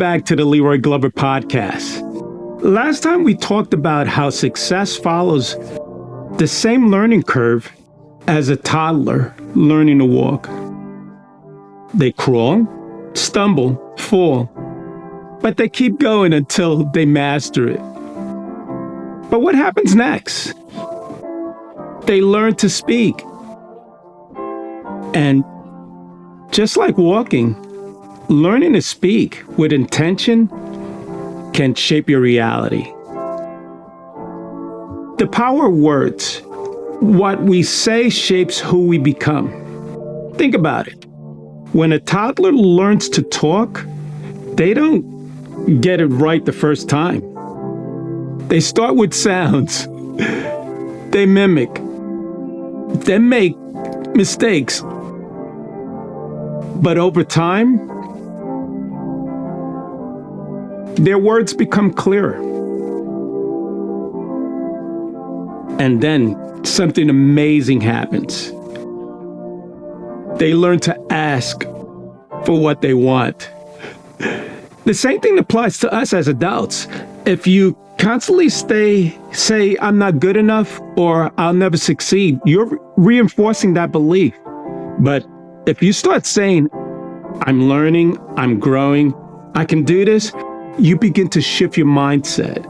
back to the Leroy Glover Podcast. Last time we talked about how success follows the same learning curve as a toddler learning to walk. They crawl, stumble, fall, but they keep going until they master it. But what happens next? They learn to speak. And just like walking, learning to speak with intention can shape your reality. The power of words, what we say shapes who we become. Think about it. When a toddler learns to talk, they don't get it right the first time. They start with sounds. They mimic. They make mistakes. But over time, their words become clearer. And then something amazing happens. They learn to ask for what they want. The same thing applies to us as adults. If you constantly say, I'm not good enough or I'll never succeed, you're reinforcing that belief. But if you start saying, I'm learning, I'm growing, I can do this, you begin to shift your mindset.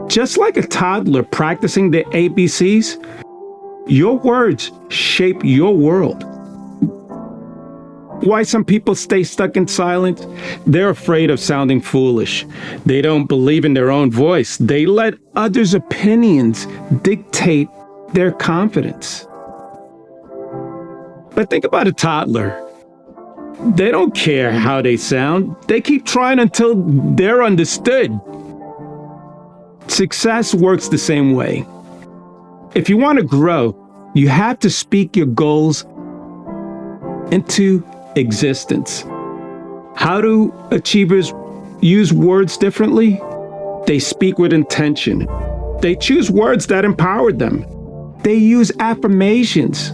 Just like a toddler practicing the ABCs, your words shape your world. Why some people stay stuck in silence? They're afraid of sounding foolish. They don't believe in their own voice. They let others' opinions dictate their confidence. But think about a toddler. They don't care how they sound. They keep trying until they're understood. Success works the same way. If you want to grow, you have to speak your goals into existence. How do achievers use words differently? They speak with intention. They choose words that empower them. They use affirmations.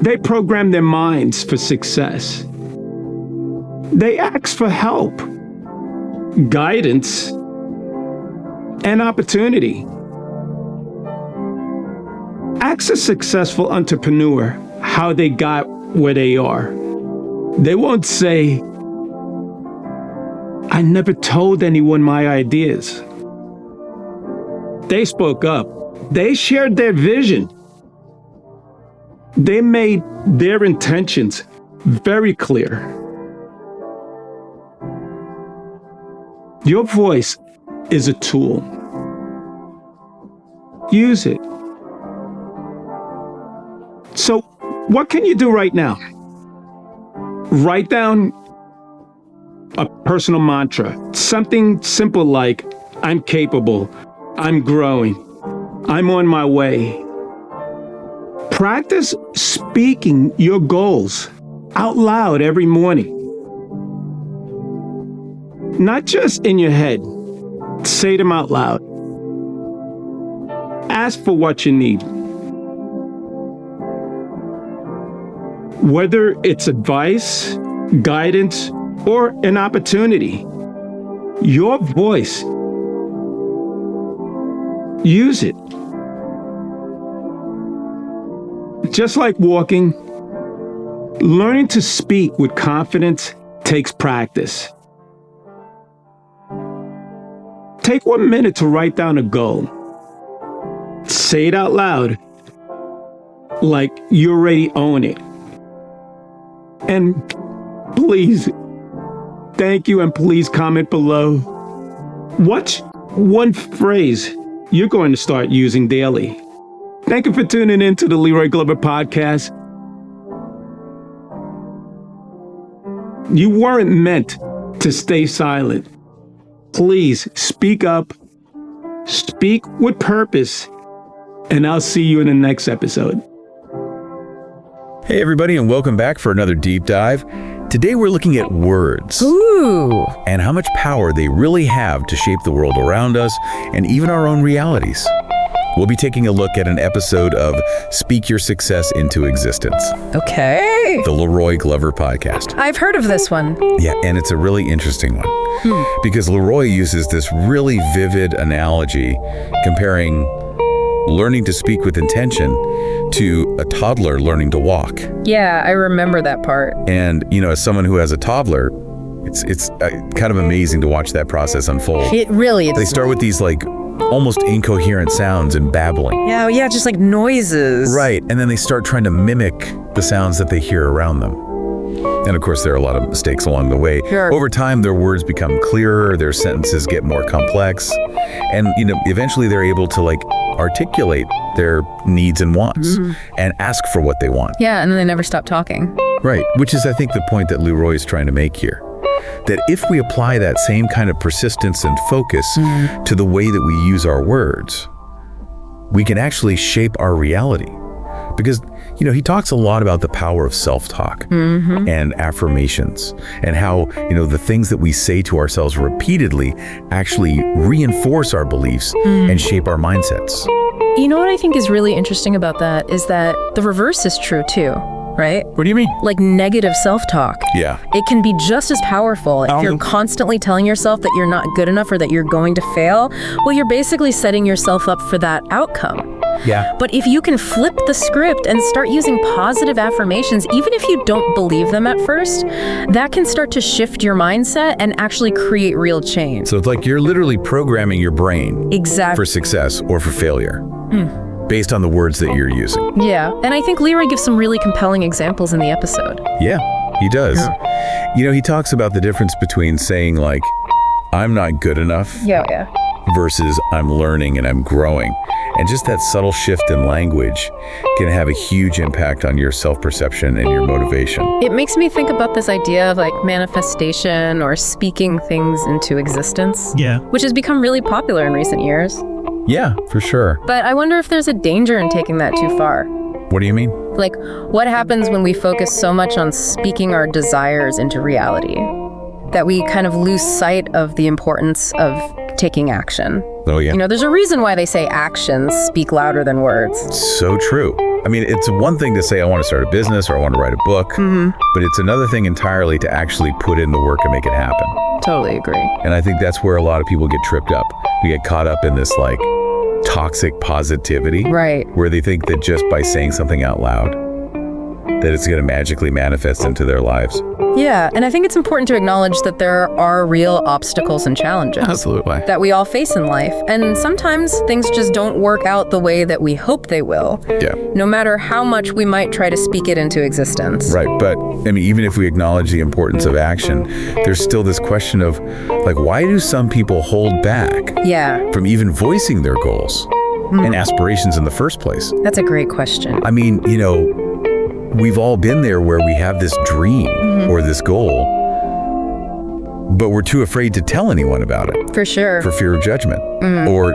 They program their minds for success. They ask for help, guidance, and opportunity. Ask a successful entrepreneur how they got where they are. They won't say, I never told anyone my ideas. They spoke up. They shared their vision. They made their intentions very clear. Your voice is a tool. Use it. So, what can you do right now? Write down a personal mantra, something simple like, I'm capable, I'm growing, I'm on my way. Practice speaking your goals out loud every morning. Not just in your head. Say them out loud. Ask for what you need. Whether it's advice, guidance, or an opportunity, your voice, use it. Just like walking, learning to speak with confidence takes practice. Take 1 minute to write down a goal. Say it out loud, like you already own it. And please, thank you, and please comment below. What's one phrase you're going to start using daily? Thank you for tuning in to the Leroy Glover Podcast. You weren't meant to stay silent. Please speak up, speak with purpose, and I'll see you in the next episode. Hey everybody, and welcome back for another deep dive. Today we're looking at words. Ooh. And how much power they really have to shape the world around us and even our own realities. we'll be taking a look at an episode of Speak Your Success into Existence, Okay. the Leroy Glover Podcast. I've heard of this one. Yeah, and it's a really interesting one because Leroy uses this really vivid analogy comparing learning to speak with intention to a toddler learning to walk. Yeah, I remember that part. And, as someone who has a toddler, it's kind of amazing to watch that process unfold. It really is. They start with these almost incoherent sounds and babbling. Yeah, just like noises. Right, and then they start trying to mimic the sounds that they hear around them. And of course, there are a lot of mistakes along the way. Sure. Over time, their words become clearer, their sentences get more complex, and eventually they're able to articulate their needs and wants and ask for what they want. Yeah, and then they never stop talking. Right, which is, I think, the point that Leroy is trying to make here. That if we apply that same kind of persistence and focus to the way that we use our words, we can actually shape our reality. Because, he talks a lot about the power of self-talk and affirmations and how, the things that we say to ourselves repeatedly actually reinforce our beliefs and shape our mindsets. You know what I think is really interesting about that is that the reverse is true too, right? What do you mean? Like negative self-talk. Yeah. It can be just as powerful if you're constantly telling yourself that you're not good enough or that you're going to fail. Well, you're basically setting yourself up for that outcome. Yeah. But if you can flip the script and start using positive affirmations, even if you don't believe them at first, that can start to shift your mindset and actually create real change. So it's like you're literally programming your brain Exactly. for success or for failure based on the words that you're using. Yeah. And I think Leroy gives some really compelling examples in the episode. Yeah, he does. He talks about the difference between saying I'm not good enough Yeah. versus I'm learning and I'm growing. And just that subtle shift in language can have a huge impact on your self-perception and your motivation. It makes me think about this idea of manifestation or speaking things into existence. Yeah. Which has become really popular in recent years. Yeah, for sure. But I wonder if there's a danger in taking that too far. What do you mean? What happens when we focus so much on speaking our desires into reality that we kind of lose sight of the importance of taking action? Oh, yeah. There's a reason why they say actions speak louder than words. So true. I mean, it's one thing to say I want to start a business or I want to write a book, but it's another thing entirely to actually put in the work and make it happen. Totally agree. And I think that's where a lot of people get tripped up. We get caught up in this toxic positivity, Right. where they think that just by saying something out loud, that it's going to magically manifest into their lives. Yeah, and I think it's important to acknowledge that there are real obstacles and challenges. Absolutely. That we all face in life. And sometimes things just don't work out the way that we hope they will. Yeah. No matter how much we might try to speak it into existence. Right. But even if we acknowledge the importance of action, there's still this question of why do some people hold back Yeah, from even voicing their goals and aspirations in the first place? that's a great question. I mean, we've all been there where we have this dream or this goal, but we're too afraid to tell anyone about it For sure. for fear of judgment. Or,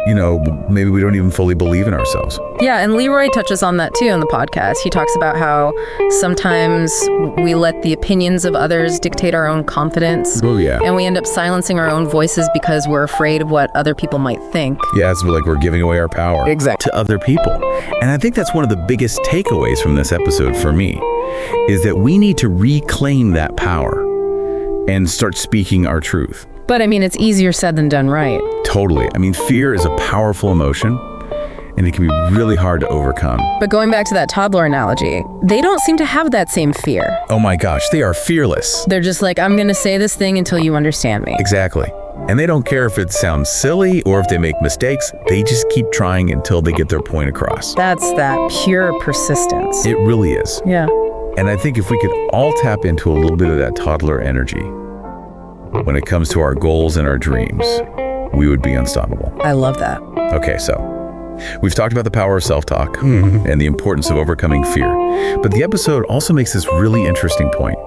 maybe we don't even fully believe in ourselves. Yeah, and Leroy touches on that too in the podcast. He talks about how sometimes we let the opinions of others dictate our own confidence. Oh, yeah. And we end up silencing our own voices because we're afraid of what other people might think. Yeah, it's we're giving away our power to other people. And I think that's one of the biggest takeaways from this episode for me, is that we need to reclaim that power and start speaking our truth. But it's easier said than done, right? Totally. Fear is a powerful emotion, and it can be really hard to overcome. But going back to that toddler analogy, they don't seem to have that same fear. Oh my gosh, they are fearless. They're just I'm going to say this thing until you understand me. Exactly. And they don't care if it sounds silly or if they make mistakes. They just keep trying until they get their point across. That's that pure persistence. It really is. Yeah. And I think if we could all tap into a little bit of that toddler energy when it comes to our goals and our dreams, we would be unstoppable. I love that. Okay, so we've talked about the power of self-talk and the importance of overcoming fear. But the episode also makes this really interesting point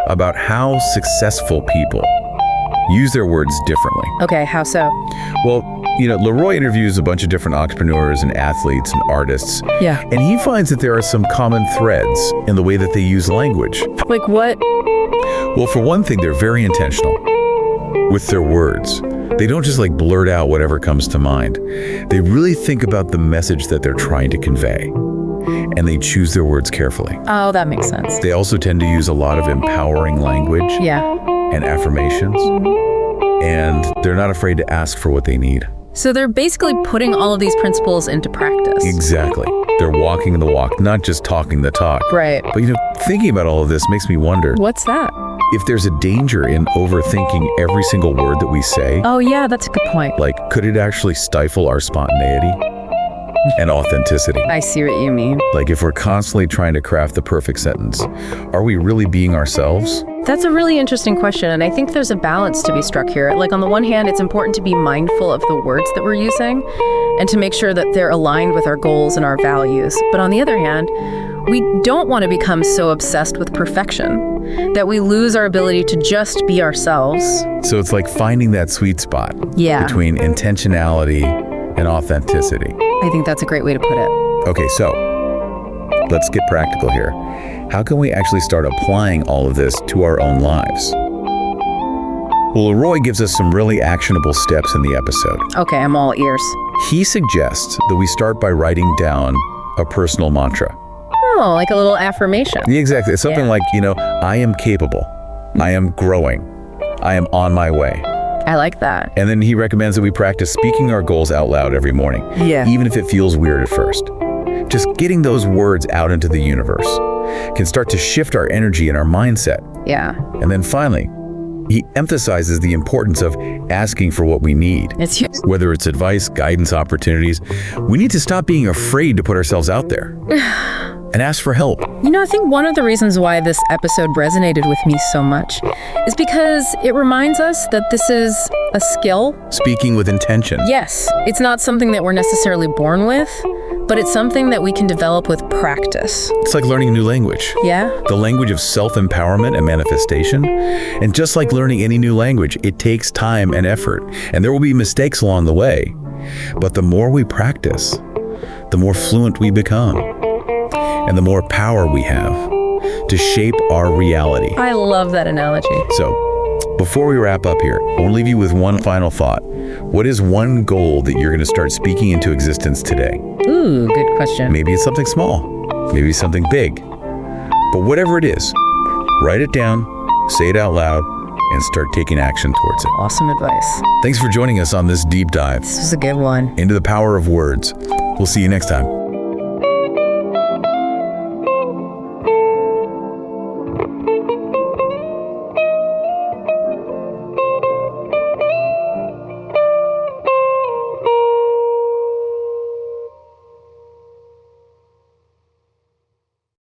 about how successful people use their words differently. Okay, how so? Well, Leroy interviews a bunch of different entrepreneurs and athletes and artists. Yeah. And he finds that there are some common threads in the way that they use language. Like what? Well, for one thing, they're very intentional with their words. They don't just like blurt out whatever comes to mind. They really think about the message that they're trying to convey, and they choose their words carefully. Oh, that makes sense. They also tend to use a lot of empowering language Yeah. and affirmations, and they're not afraid to ask for what they need. So they're basically putting all of these principles into practice. Exactly. They're walking the walk, not just talking the talk. Right. But thinking about all of this makes me wonder What's that? if there's a danger in overthinking every single word that we say. Oh, yeah, that's a good point. Like, could it actually stifle our spontaneity and authenticity? I see what you mean. Like, if we're constantly trying to craft the perfect sentence, are we really being ourselves? That's a really interesting question, and I think there's a balance to be struck here. Like, on the one hand, it's important to be mindful of the words that we're using and to make sure that they're aligned with our goals and our values. But on the other hand, we don't want to become so obsessed with perfection that we lose our ability to just be ourselves. So it's like finding that sweet spot Yeah. between intentionality and authenticity. I think that's a great way to put it. Okay, so let's get practical here. How can we actually start applying all of this to our own lives? Well, Leroy gives us some really actionable steps in the episode. Okay, I'm all ears. He suggests that we start by writing down a personal mantra. Oh, like a little affirmation. Yeah, exactly. It's something Yeah. like, I am capable. I am growing. I am on my way. I like that. And then he recommends that we practice speaking our goals out loud every morning, Yeah. even if it feels weird at first. Just getting those words out into the universe can start to shift our energy and our mindset. Yeah. And then finally, he emphasizes the importance of asking for what we need. It's huge. Whether it's advice, guidance, opportunities, we need to stop being afraid to put ourselves out there and ask for help. I think one of the reasons why this episode resonated with me so much is because it reminds us that this is a skill. Speaking with intention. Yes, it's not something that we're necessarily born with, but it's something that we can develop with practice. It's like learning a new language. Yeah? The language of self-empowerment and manifestation. And just like learning any new language, it takes time and effort. And there will be mistakes along the way. But the more we practice, the more fluent we become. And the more power we have to shape our reality. I love that analogy. So, before we wrap up here, I want to leave you with one final thought. What is one goal that you're going to start speaking into existence today? Ooh, good question. Maybe it's something small, maybe something big. But whatever it is, write it down, say it out loud, and start taking action towards it. Awesome advice. Thanks for joining us on this deep dive This was a good one. into the power of words. We'll see you next time.